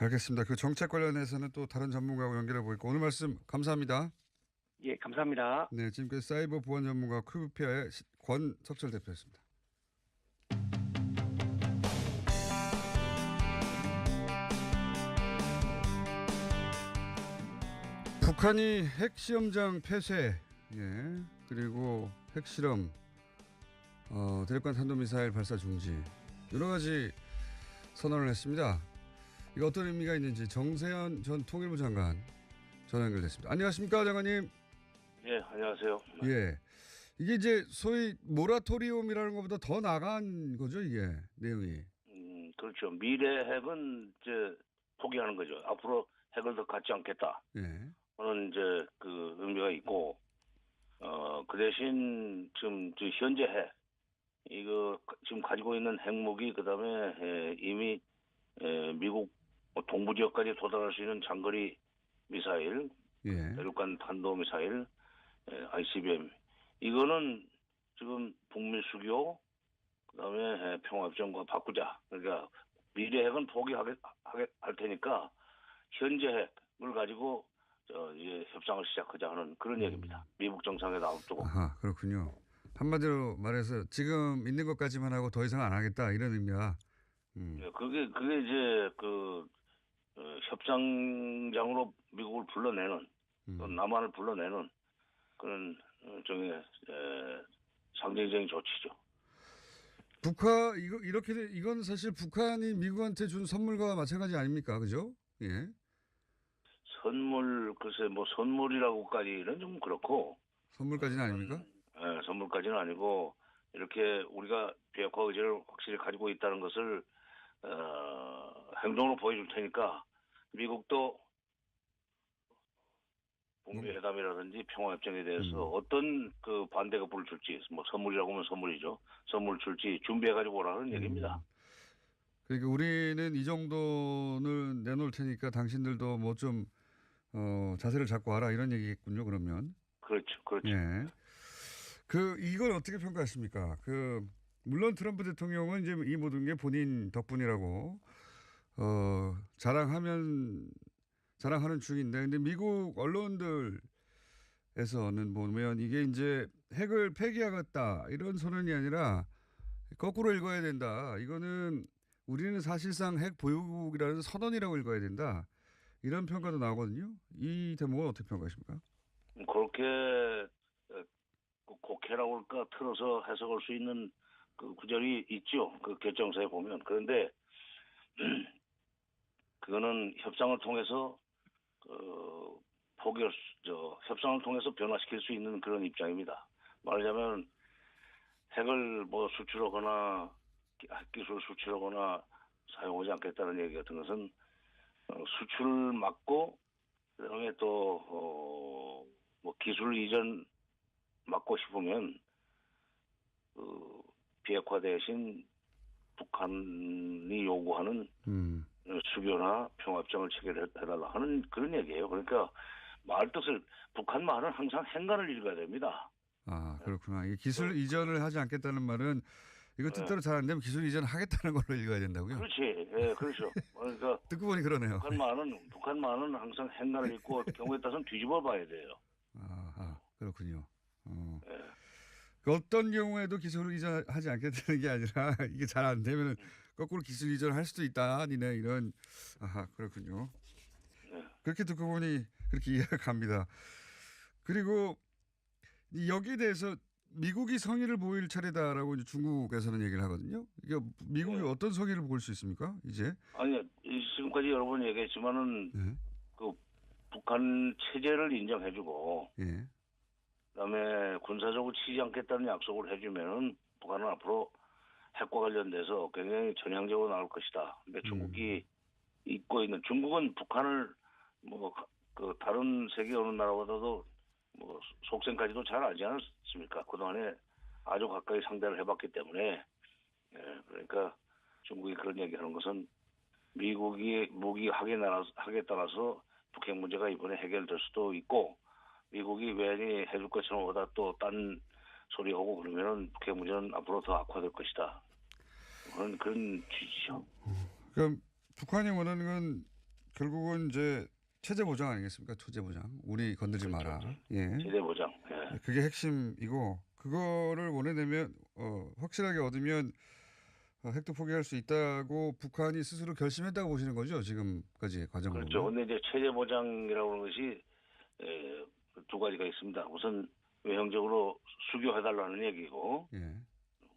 알겠습니다. 그 정책 관련해서는 또 다른 전문가하고 연결해 보겠고 오늘 말씀 감사합니다. 예, 감사합니다. 네, 지금까지 사이버 보안 전문가 큐브피아의 권석철 대표였습니다. 북한이 핵시험장 폐쇄, 그리고 핵실험, 대륙간 탄도미사일 발사 중지 여러 가지 선언을 했습니다. 이거 어떤 의미가 있는지 정세현 전 통일부 장관 전화 연결됐습니다. 안녕하십니까, 장관님? 예, 안녕하세요. 예. 이게 이제 소위 모라토리움이라는 것보다 더 나간 거죠, 이게 내용이. 그렇죠. 미래 핵은 이제 포기하는 거죠. 앞으로 핵을 더 갖지 않겠다. 예. 하는 이제 그 의미가 있고, 그 대신 지금 현재 핵 이거 지금 가지고 있는 핵무기 그다음에 이미 미국 동부 지역까지 도달할 수 있는 장거리 미사일, 예. 대륙간 탄도 미사일, ICBM 이거는 지금 북미 수교 그다음에 평화협정과 바꾸자. 그러니까 미래 핵은 포기하게 할 테니까 현재 핵을 가지고 이제 협상을 시작하자 하는 그런 얘기입니다. 미국 정상회담 앞두고. 아하, 그렇군요. 한마디로 말해서 지금 있는 것까지만 하고 더 이상 안 하겠다 이런 의미야. 예, 그게 이제 협상장으로 미국을 불러내는 또 남한을 불러내는 그런 일종의 상징적인 조치죠. 이건 사실 북한이 미국한테 준 선물과 마찬가지 아닙니까, 그죠? 예. 선물 글쎄 뭐 선물이라고까지는 좀 그렇고. 선물까지는 아닙니까? 선물까지는 아니고 이렇게 우리가 비핵화 의지를 확실히 가지고 있다는 것을 행동으로 보여줄 테니까 미국도 북미 회담이라든지 평화협정에 대해서 어떤 그 반대급부를 줄지 뭐 선물이라고 하면 선물이죠. 선물 줄지 준비해가지고 오라는 얘기입니다. 그러니까 우리는 이 정도는 내놓을 테니까 당신들도 뭐 좀 자세를 잡고 와라 이런 얘기겠군요. 그러면. 그렇죠. 예. 이걸 어떻게 평가하십니까? 물론 트럼프 대통령은 이제 이 모든 게 본인 덕분이라고 자랑하는 중인데, 근데 미국 언론들에서는 보면 이게 이제 핵을 폐기하겠다 이런 선언이 아니라 거꾸로 읽어야 된다. 이거는 우리는 사실상 핵 보유국이라는 선언이라고 읽어야 된다. 이런 평가도 나오거든요. 이 대목은 어떻게 평가하십니까? 그렇게 곡해라고 할까 틀어서 해석할 수 있는 그 구절이 있죠. 그 결정서에 보면. 그런데 그거는 협상을 통해서 협상을 통해서 변화시킬 수 있는 그런 입장입니다. 말하자면 핵을 뭐 수출하거나 핵기술 수출하거나 사용하지 않겠다는 얘기 같은 것은 수출을 막고 그다음에 또 뭐 기술 이전 막고 싶으면 비핵화 대신 북한이 요구하는 수교나 평화협정을 체결해달라 하는 그런 얘기예요. 그러니까 말뜻을 북한 말은 항상 행간을 읽어야 됩니다. 아, 그렇구나. 이 기술 이전을 하지 않겠다는 말은 이거 뜻대로 잘 안 되면 기술 이전 하겠다는 걸로 읽어야 된다고요? 그렇지. 예, 그렇죠. 그러니까 듣고 보니 그러네요. 북한 말은 항상 행간을 읽고 경우에 따라서는 뒤집어 봐야 돼요. 그렇군요. 예. 어떤 경우에도 기술 이전하지 않겠다는 게 아니라 이게 잘 안 되면 거꾸로 기술 이전할 수도 있다. 니네 이런. 그렇군요. 예. 그렇게 듣고 보니 그렇게 이해가 갑니다. 그리고 여기에 대해서 미국이 성의를 보일 차례다라고 이제 중국에서는 얘기를 하거든요. 이게 미국이 어떤 성의를 보일 수 있습니까? 이제? 아니 지금까지 여러 번 얘기했지만은 그 북한 체제를 인정해주고 예. 그다음에 군사적으로 치지 않겠다는 약속을 해주면은 북한은 앞으로 핵과 관련돼서 굉장히 전향적으로 나올 것이다. 근데 중국이 잊고 있는 중국은 북한을 뭐 그 다른 세계 어느 나라보다도 뭐 속생까지도 잘 알지 않았습니까? 그동안에 아주 가까이 상대를 해봤기 때문에 그러니까 중국이 그런 얘기하는 것은 미국이 무기 핵에 따라서 북핵 문제가 이번에 해결될 수도 있고 미국이 괜히 해줄 것처럼 오다 또 딴 소리하고 그러면은 북핵 문제는 앞으로 더 악화될 것이다. 그런 취지죠. 그럼 북한이 원하는 건 결국은 이제 체제 보장 아니겠습니까? 토제 보장. 우리 건들지 그렇죠. 마라. 예. 체제 보장. 예. 그게 핵심이고 그거를 원해내면 확실하게 얻으면 핵도 포기할 수 있다고 북한이 스스로 결심했다고 보시는 거죠? 지금까지 과정으로. 그렇죠. 근데 이제 체제 보장이라고 하는 것이 두 가지가 있습니다. 우선 외형적으로 수교해달라는 얘기고 예.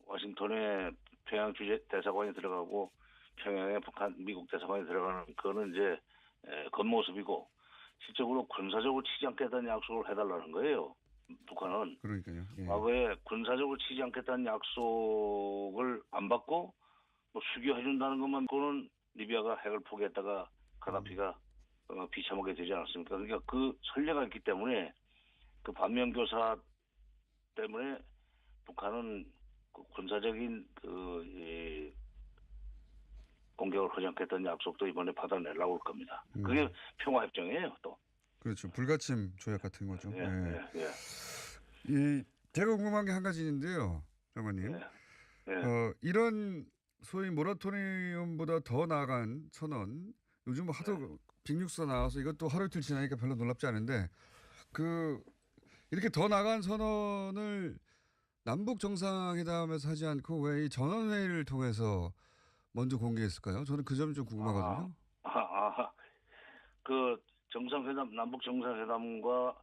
워싱턴에 평양 주재 대사관이 들어가고 평양에 미국 대사관이 들어가는 그거는 이제 겉모습이고 실적으로 군사적으로 치지 않겠다는 약속을 해달라는 거예요. 북한은. 그러니까요. 예. 과거에 군사적으로 치지 않겠다는 약속을 안 받고 뭐 수교해준다는 것만 그거는 리비아가 핵을 포기했다가 가다피가 비참하게 되지 않았습니까? 그러니까 그 선례가 있기 때문에 그 반면교사 때문에 북한은 그 군사적인 이 공격을 하지 않겠다는 약속도 이번에 받아내려고 할 겁니다. 그게 평화협정이에요, 또. 그렇죠. 불가침 조약 같은 거죠. 예, 예. 예, 예. 제가 궁금한 게 한 가지 있는데요, 장관님. 예, 예. 이런 소위 모라토리움보다 더 나아간 선언, 요즘 하도 빅뉴스가 나와서 이것도 하루 이틀 지나니까 별로 놀랍지 않은데, 이렇게 더 나아간 선언을 남북 정상회담에서 하지 않고 왜 이 전원회의를 통해서 먼저 공개했을까요? 저는 그 점이 좀 궁금하거든요. 그 정상회담, 남북 정상회담과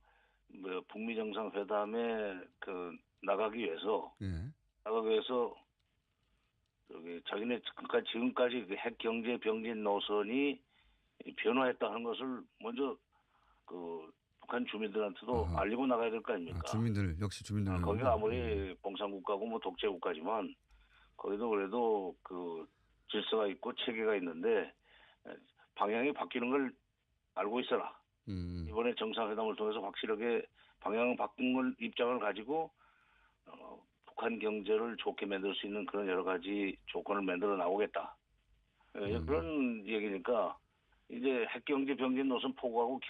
뭐 북미 정상회담에 그 나가기 위해서 예. 저기 자기네 지금까지 그 핵 경제 병진 노선이 변화했다 하는 것을 먼저 그 북한 주민들한테도 아하. 알리고 나가야 될 거 아닙니까? 역시 주민들. 거기가 아무리 공산국가고 뭐 독재국가지만 거기도 그래도 그 질서가 있고 체계가 있는데 방향이 바뀌는 걸 알고 있어라. 이번에 정상회담을 통해서 확실하게 방향을 바꾼 걸 입장을 가지고 북한 경제를 좋게 만들 수 있는 그런 여러 가지 조건을 만들어 나오겠다. 그런 얘기니까 이제 핵경제 병진 노선 포고하고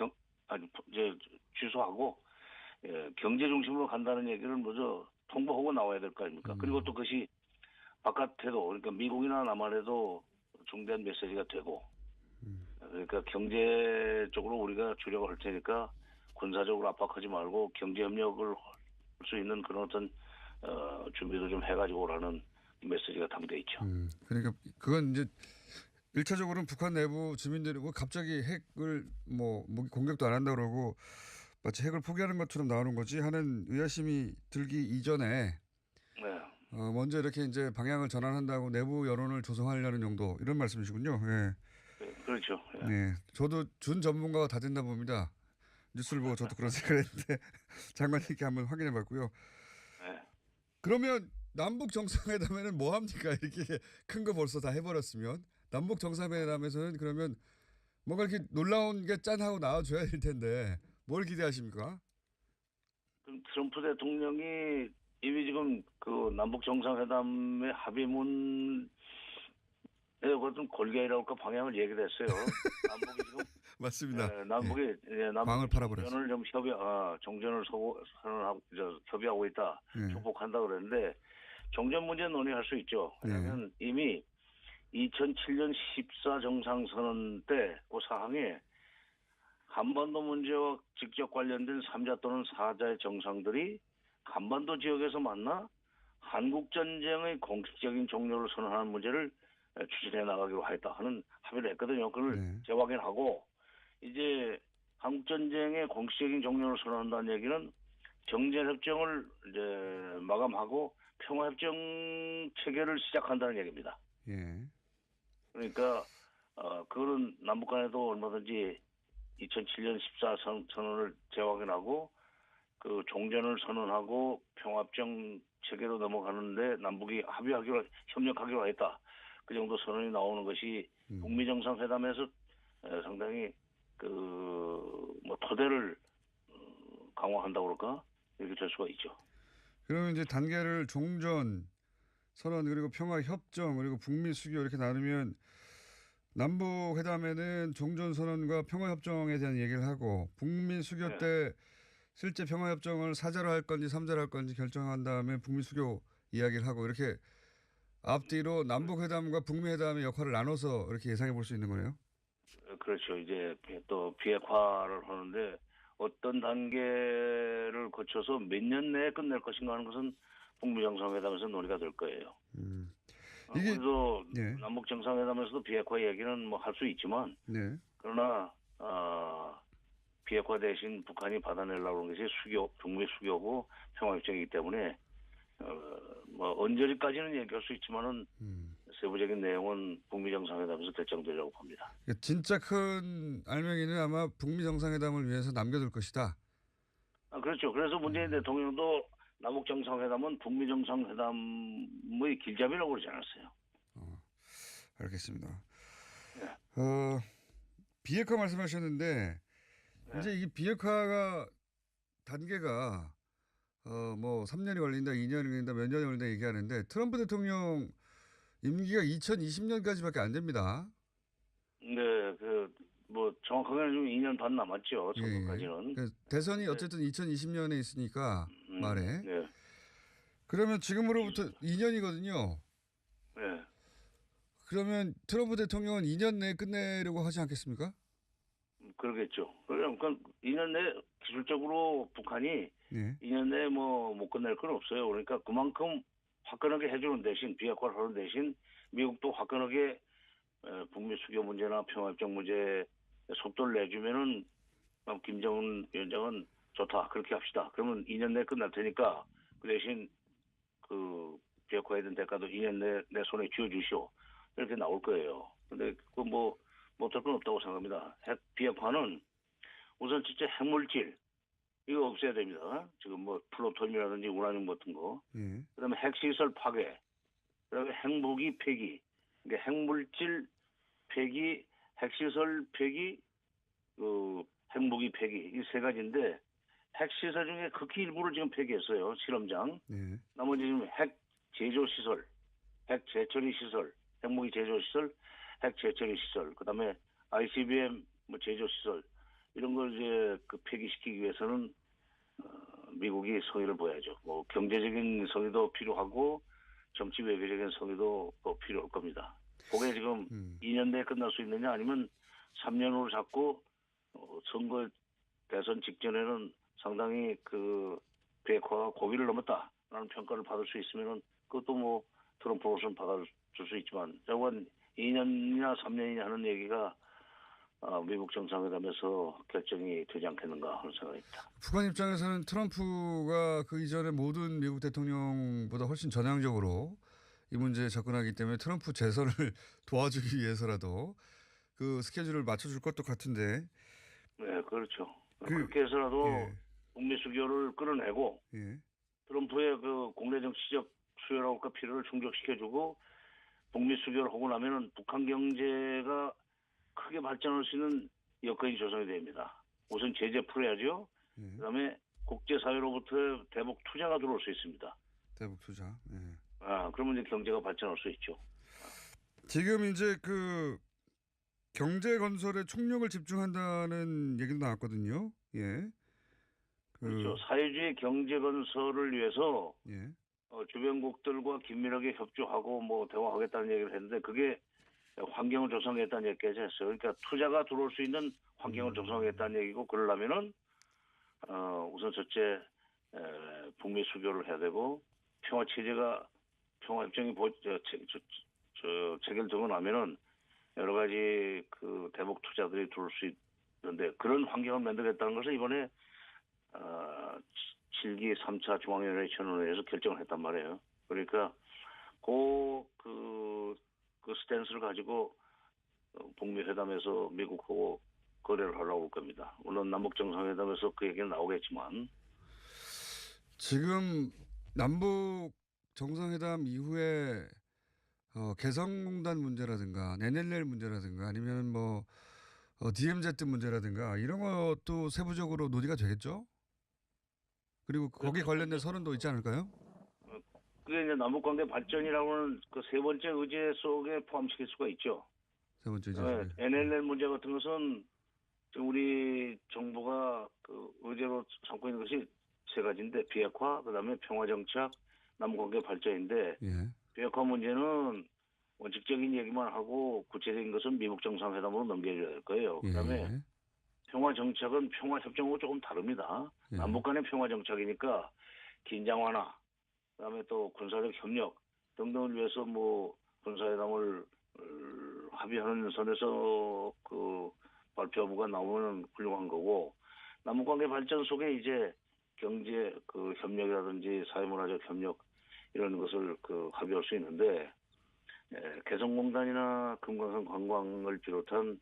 이제 취소하고 경제 중심으로 간다는 얘기를 먼저 통보하고 나와야 될 거 아닙니까? 그리고 또 그것이 바깥에도 그러니까 미국이나 남한에도 중대한 메시지가 되고 그러니까 경제 쪽으로 우리가 주력을 할 테니까 군사적으로 압박하지 말고 경제 협력을 할 수 있는 그런 어떤 준비도 좀 해가지고 오라는 메시지가 담겨 있죠. 그러니까 그건 이제 1차적으로는 북한 내부 주민들이 갑자기 핵을 뭐 공격도 안 한다 그러고 마치 핵을 포기하는 것처럼 나오는 거지 하는 의아심이 들기 이전에 네. 먼저 이렇게 이제 방향을 전환한다고 내부 여론을 조성하려는 용도 이런 말씀이시군요. 예. 네, 그렇죠. 예. 네. 저도 준 전문가가 다 된다 봅니다. 뉴스를 보고 저도 그런 생각을 했는데 장관님께 한번 확인해 봤고요. 네. 그러면 남북 정상회담에는 뭐 합니까? 이렇게 큰 거 벌써 다 해버렸으면 남북 정상회담에서는 그러면 뭔가 이렇게 놀라운 게 짠하고 나와줘야 될 텐데 뭘 기대하십니까? 그럼 트럼프 대통령이 이미 지금 그 남북 정상회담의 합의문 그것좀 골개라고 할까 방향을 얘기를 했어요. 남북이 지금 맞습니다. 남북이 광을 팔아버렸어요. 종전을 좀 종전을 선언하고 협의하고 있다. 축복한다 그랬는데 종전 문제 논의할 수 있죠. 왜냐하면 이미 2007년 14 정상선언 때 그 사항에 한반도 문제와 직접 관련된 3자 또는 4자의 정상들이 한반도 지역에서 만나 한국전쟁의 공식적인 종료를 선언하는 문제를 추진해 나가기로 하였다 하는 합의를 했거든요. 그걸 재확인하고 이제 한국전쟁의 공식적인 종료를 선언한다는 얘기는 정전협정을 이제 마감하고 평화협정 체결을 시작한다는 얘기입니다. 예. 그러니까 그거는 남북 간에도 얼마든지 2007년 14 선언을 재확인하고 그 종전을 선언하고 평화협정 체계로 넘어가는데 남북이 협력하기로 했다. 그 정도 선언이 나오는 것이 북미 정상회담에서 상당히 뭐 토대를 강화한다고 그럴까 이렇게 될 수가 있죠. 그러면 이제 단계를 종전 선언 그리고 평화 협정 그리고 북미 수교 이렇게 나누면 남북 회담에는 종전 선언과 평화 협정에 대한 얘기를 하고 북미 수교 때 실제 평화 협정을 4자로 할 건지 3자로 할 건지 결정한 다음에 북미 수교 이야기를 하고 이렇게 앞뒤로 남북 회담과 북미 회담의 역할을 나눠서 이렇게 예상해 볼 수 있는 거네요. 그렇죠. 이제 또 비핵화를 하는데 어떤 단계를 거쳐서 몇 년 내에 끝낼 것인가 하는 것은 북미 정상회담에서 논의가 될 거예요. 그래서 남북 정상회담에서도 비핵화 얘기는 뭐 할 수 있지만 그러나 비핵화 대신 북한이 받아내려고 하는 것이 북미 수교고 평화협정이기 때문에 뭐 언제까지는 얘기할 수 있지만은 세부적인 내용은 북미 정상회담에서 결정되려고 봅니다. 진짜 큰 알맹이는 아마 북미 정상회담을 위해서 남겨둘 것이다. 그렇죠. 그래서 문재인 대통령도 남북 정상회담은 북미 정상회담의 길잡이라고 그러지 않았어요. 알겠습니다. 비핵화 말씀하셨는데 이제 이 비핵화가 단계가 뭐 3년이 걸린다, 2년이 걸린다, 몇 년이 걸린다 얘기하는데 트럼프 대통령 임기가 2020년까지밖에 안 됩니다. 네, 뭐 정확하게는 좀 2년 반 남았죠. 예, 예. 선거까지는. 대선이 네. 어쨌든 2020년에 있으니까 말에. 네. 그러면 지금으로부터 2년이거든요. 네. 그러면 트럼프 대통령은 2년 내에 끝내려고 하지 않겠습니까? 그러겠죠. 그러니까 2년 내 기술적으로 북한이 예. 2년 내에 뭐 못 끝낼 건 없어요. 그러니까 그만큼 화끈하게 해주는 대신 비핵화를 하는 대신 미국도 화끈하게 북미 수교 문제나 평화협정 문제에 속도를 내주면은 김정은 위원장은 좋다 그렇게 합시다. 그러면 2년 내에 끝날 테니까 그 대신 그 비핵화에 대한 대가도 2년 내에 내 손에 쥐어주시오. 이렇게 나올 거예요. 근데 그 뭐 못할 건 없다고 생각합니다. 핵 비핵화는 우선 진짜 핵물질 이거 없애야 됩니다. 지금 뭐 플루토늄이라든지 우라늄 같은 거. 예. 그다음에 핵시설 파괴. 그다음에 핵무기 폐기. 그러니까 핵물질 폐기, 핵시설 폐기, 핵무기 폐기 이 세 가지인데 핵시설 중에 극히 일부를 지금 폐기했어요. 실험장. 예. 나머지 지금 핵 제조 시설, 핵 재처리 시설, 핵무기 제조 시설, 핵 재처리 시설, 그다음에 ICBM 뭐 제조 시설 이런 걸 이제 그 폐기시키기 위해서는 미국이 성의를 보여야죠. 뭐 경제적인 성의도 필요하고 정치 외교적인 성의도 필요할 겁니다. 그게 지금 2년 내에 끝날 수 있느냐 아니면 3년으로 잡고 선거 대선 직전에는 상당히 그 비핵화가 고비를 넘었다라는 평가를 받을 수 있으면은 그것도 뭐 트럼프로서는 받아줄 수 있지만 자관 2년이나 3년이냐 하는 얘기가 미국 정상회담에서 결정이 되지 않겠는가 하는 생각입니다. 북한 입장에서는 트럼프가 그 이전에 모든 미국 대통령보다 훨씬 전향적으로 이 문제에 접근하기 때문에 트럼프 재선을 도와주기 위해서라도 그 스케줄을 맞춰줄 것도 같은데. 네, 그렇죠. 그렇게 해서라도 예. 북미 수교를 끌어내고 예. 트럼프의 그 국내 정치적 수요라고 할까 필요를 충족시켜주고 북미 수교를 하고 나면은 북한 경제가 크게 발전할 수 있는 여건이 조성이 됩니다. 우선 제재 풀어야죠. 예. 그다음에 국제사회로부터 대북 투자가 들어올 수 있습니다. 대북 투자. 예. 그러면 이제 경제가 발전할 수 있죠. 지금 이제 그 경제 건설에 총력을 집중한다는 얘기도 나왔거든요. 예. 그렇죠. 사회주의 경제 건설을 위해서 예. 주변국들과 긴밀하게 협조하고 뭐 대화하겠다는 얘기를 했는데 그게 환경을 조성하겠다는 얘기까지 했어요. 그러니까 투자가 들어올 수 있는 환경을 조성하겠다는 얘기고 그러려면은 우선 첫째 북미 수교를 해야 되고 평화 체제가 평화 협정이 체결되고 나면은 여러 가지 그 대북 투자들이 들어올 수 있는데 그런 환경을 만들겠다는 것을 이번에 7기 3차 중앙위원회 전원회에서 결정을 했단 말이에요. 그러니까 그 스탠스를 가지고 북미 회담에서 미국하고 거래를 하려고 할 겁니다. 물론 남북 정상회담에서 그 얘기는 나오겠지만 지금 남북 정상회담 이후에 개성공단 문제라든가 NLL 문제라든가 아니면 뭐 DMZ 문제라든가 이런 것도 세부적으로 논의가 되겠죠? 그리고 거기에 관련된 서른도 있지 않을까요? 그게 이제 남북관계 발전이라고 하는 그 세 번째 의제 속에 포함시킬 수가 있죠. 세 번째 이제. NLL 문제 같은 것은 지금 우리 정부가 그 의제로 삼고 있는 것이 세 가지인데 비핵화, 그다음에 평화정착, 남북관계 발전인데 예. 비핵화 문제는 원칙적인 얘기만 하고 구체적인 것은 미국 정상회담으로 넘겨줘야 될 거예요. 그다음에 예. 평화정착은 평화협정하고 조금 다릅니다. 예. 남북 간의 평화정착이니까 긴장 완화, 그다음에 또 군사적 협력 등등을 위해서 뭐 군사회담을 합의하는 선에서 그 발표부가 나오면 훌륭한 거고 남북관계 발전 속에 이제 경제 그 협력이라든지 사회문화적 협력 이런 것을 그 합의할 수 있는데 개성공단이나 금강산 관광을 비롯한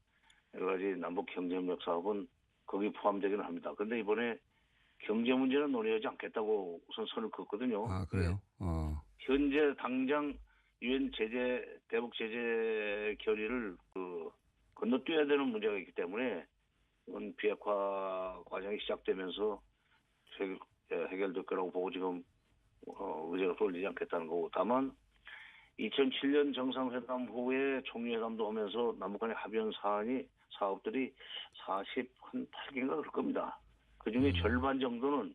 여러 가지 남북 경제협력 사업은 거기 포함되기는 합니다. 그런데 이번에 경제 문제는 논의하지 않겠다고 우선 선을 그었거든요. 아, 그래요? 현재 당장 유엔 제재, 대북 제재 결의를 건너뛰어야 되는 문제가 있기 때문에 이건 비핵화 과정이 시작되면서 해결될 거라고 보고 지금 의제가 쏠리지 않겠다는 거고, 다만 2007년 정상회담 후에 총리회담도 하면서 남북 간의 합의한 사업들이 48개인가 그럴 겁니다. 그중에 절반 정도는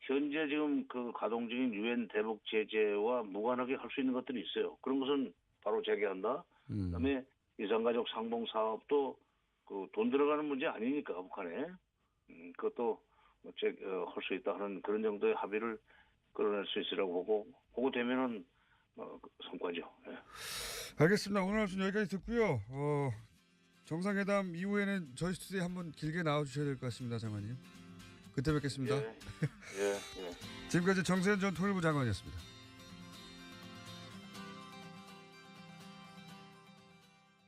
현재 지금 그 가동 중인 유엔 대북 제재와 무관하게 할 수 있는 것들이 있어요. 그런 것은 바로 재개한다. 그다음에 이산가족 상봉 사업도 그 돈 들어가는 문제 아니니까 북한에 그것도 할 수 있다 하는 그런 정도의 합의를 끌어낼 수 있으라고 보고 되면은 성과죠. 예. 알겠습니다. 오늘 말씀 여기까지 듣고요. 정상회담 이후에는 저희 스튜디오에 한번 길게 나와주셔야 될 것 같습니다, 장관님. 그때 뵙겠습니다. 예. 예. 지금까지 정세현 전 통일부 장관이었습니다.